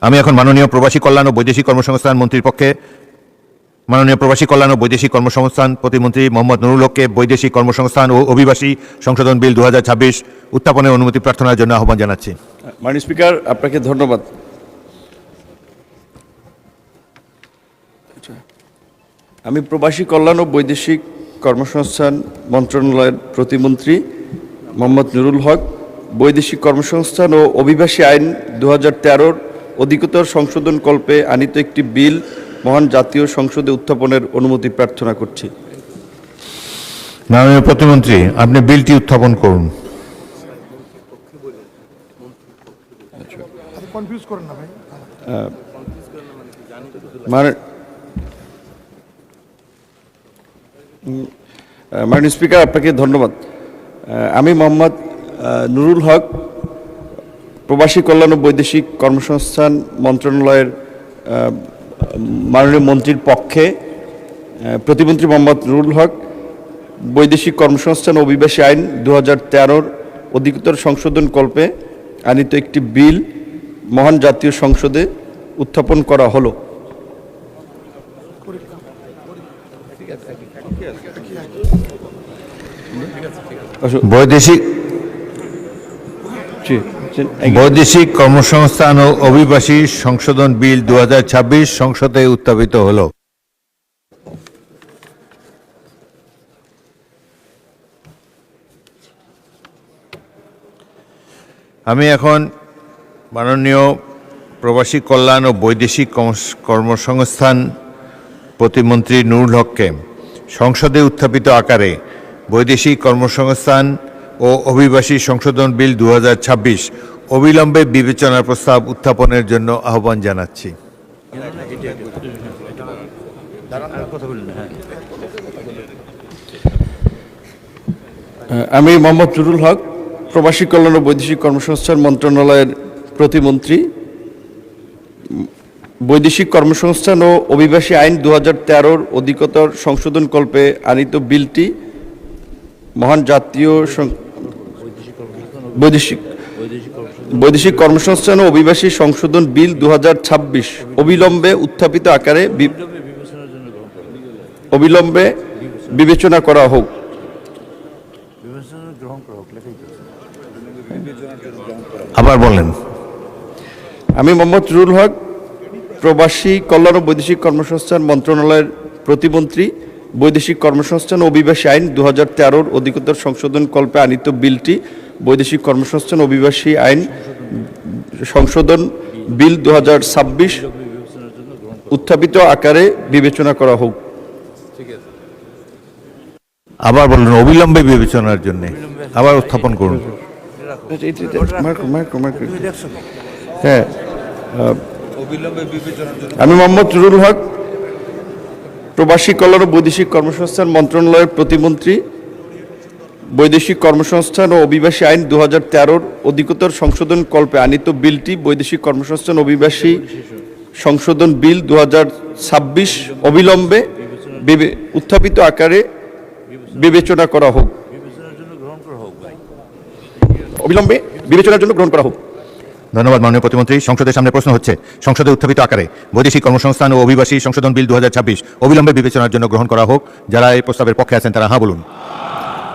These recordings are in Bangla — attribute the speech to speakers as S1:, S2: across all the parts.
S1: আমি এখন মাননীয় প্রবাসী কল্যাণ ও বৈদেশিক কর্মসংস্থান মন্ত্রীর পক্ষে মাননীয় প্রবাসী কল্যাণ ও বৈদেশিক কর্মসংস্থান প্রতিমন্ত্রী মোহাম্মদ নুরুল হককে বৈদেশিক কর্মসংস্থান ও অভিবাসী সংশোধন বিল 2026 উত্থাপনের অনুমতি প্রার্থনার জন্য আহ্বান জানাচ্ছি।
S2: মাননীয় স্পিকার, আপনাকে ধন্যবাদ। আমি প্রবাসী কল্যাণ ও বৈদেশিক কর্মসংস্থান মন্ত্রণালয়ের প্রতিমন্ত্রী মোহাম্মদ নুরুল হক বৈদেশিক কর্মসংস্থান ও অভিবাসী আইন 2013 অধিকতর সংশোধন কল্পে আনিত একটি বিল মহান জাতীয় সংসদে উত্থাপনের অনুমতি প্রার্থনা করছি।
S1: মাননীয় প্রতিমন্ত্রী, আপনি বিলটি উত্থাপন করুন।
S2: মাননীয় স্পিকার, আপনাকে ধন্যবাদ। আমি মোহাম্মদ নুরুল হক প্রবাসী কল্যাণ ও বৈদেশিক কর্মসংস্থান মন্ত্রণালয়ের মাননীয় মন্ত্রীর পক্ষে প্রতিমন্ত্রী মোহাম্মদ নুরুল হক বৈদেশিক কর্মসংস্থান ও অভিবাসী আইন 2013 অধিকতর সংশোধন কল্পে আনিত একটি বিল মহান জাতীয় সংসদে উত্থাপন করা হলো।
S1: বৈদেশিক কর্মসংস্থান ও অভিবাসী সংশোধন বিল 2026 সংসদে উত্থাপিত হলো। আমি এখন মাননীয় প্রবাসী কল্যাণ ও বৈদেশিক কর্মসংস্থান প্রতিমন্ত্রী নুরুল হককে সংসদে উত্থাপিত আকারে বৈদেশিক কর্মসংস্থান ও অভিবাসী সংশোধন বিল 2026 অবিলম্বে বিবেচনার প্রস্তাব উত্থাপনের জন্য আহ্বান জানাচ্ছি।
S2: আমি মোহাম্মদ নুরুল হক প্রবাসী কল্যাণ ও বৈদেশিক কর্মসংস্থান মন্ত্রণালয়ের প্রতিমন্ত্রী বৈদেশিক কর্মসংস্থান ও অভিবাসী আইন 2013 অধিকতর সংশোধন কল্পে আনিত বিলটি মহান জাতীয় বৈদেশিক কর্মসংস্থান ও অভিবাসী সংশোধন বিল 2026 অবিলম্বে উত্থাপিত আকারে অবিলম্বে বিবেচনা করা হোক।
S1: আবার বলেন।
S2: আমি মোহাম্মদ নুরুল হক প্রবাসী কল্যাণ ও বৈদেশিক কর্মসংস্থান মন্ত্রণালয়ের প্রতিমন্ত্রী বৈদেশিক কর্মসংস্থান ও অভিবাসী আইন 2013 অধিকতর সংশোধন কল্পে আনিত বিলটি বৈদেশিক কর্মসংস্থান ও অভিবাসী আইন সংশোধন বিল 2026 উত্থাপিত আকারে বিবেচনা করা হোক।
S1: আবার বলুন, অবিলম্বে বিবেচনার জন্য আবার উত্থাপন করুন।
S2: হ্যাঁ, আমি মোহাম্মদ নুরুল হক প্রবাসী কল্যাণ ও বৈদেশিক কর্মসংস্থান মন্ত্রণালয়ের প্রতিমন্ত্রী বৈদেশিক কর্মসংস্থান ও অভিবাসী আইন 2013 অধিকতর সংশোধন কল্পে আনিত বিলটি বৈদেশিক কর্মসংস্থান অভিবাসী সংশোধন বিল 2026 অবিলম্বে উত্থাপিত আকারে বিবেচনা করা হোক। অবিলম্বে বিবেচনার জন্য গ্রহণ করা হোক।
S1: ধন্যবাদ মাননীয় প্রতিমন্ত্রী। সংসদের সামনে প্রশ্ন হচ্ছে, সংসদে উত্থাপিত আকারে বৈদেশিক কর্মসংস্থান ও অভিবাসী সংশোধন বিল 2026 অবিলম্বে বিবেচনার জন্য গ্রহণ করা হোক। যারা এই প্রস্তাবের পক্ষে আছেন তারা হ্যাঁ বলুন,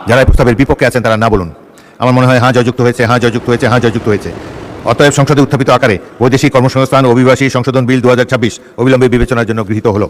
S1: যারা এই প্রস্তাবের বিপক্ষে আছেন তারা না বলুন। আমার মনে হয় হ্যাঁ জয়যুক্ত হয়েছে, হ্যাঁ জয়যুক্ত হয়েছে, হ্যাঁ জয়যুক্ত হয়েছে। অতএব সংসদে উত্থাপিত আকারে বৈদেশিক কর্মসংস্থান ও অভিবাসী সংশোধন বিল 2026 অবিলম্বে বিবেচনার জন্য গৃহীত হলো।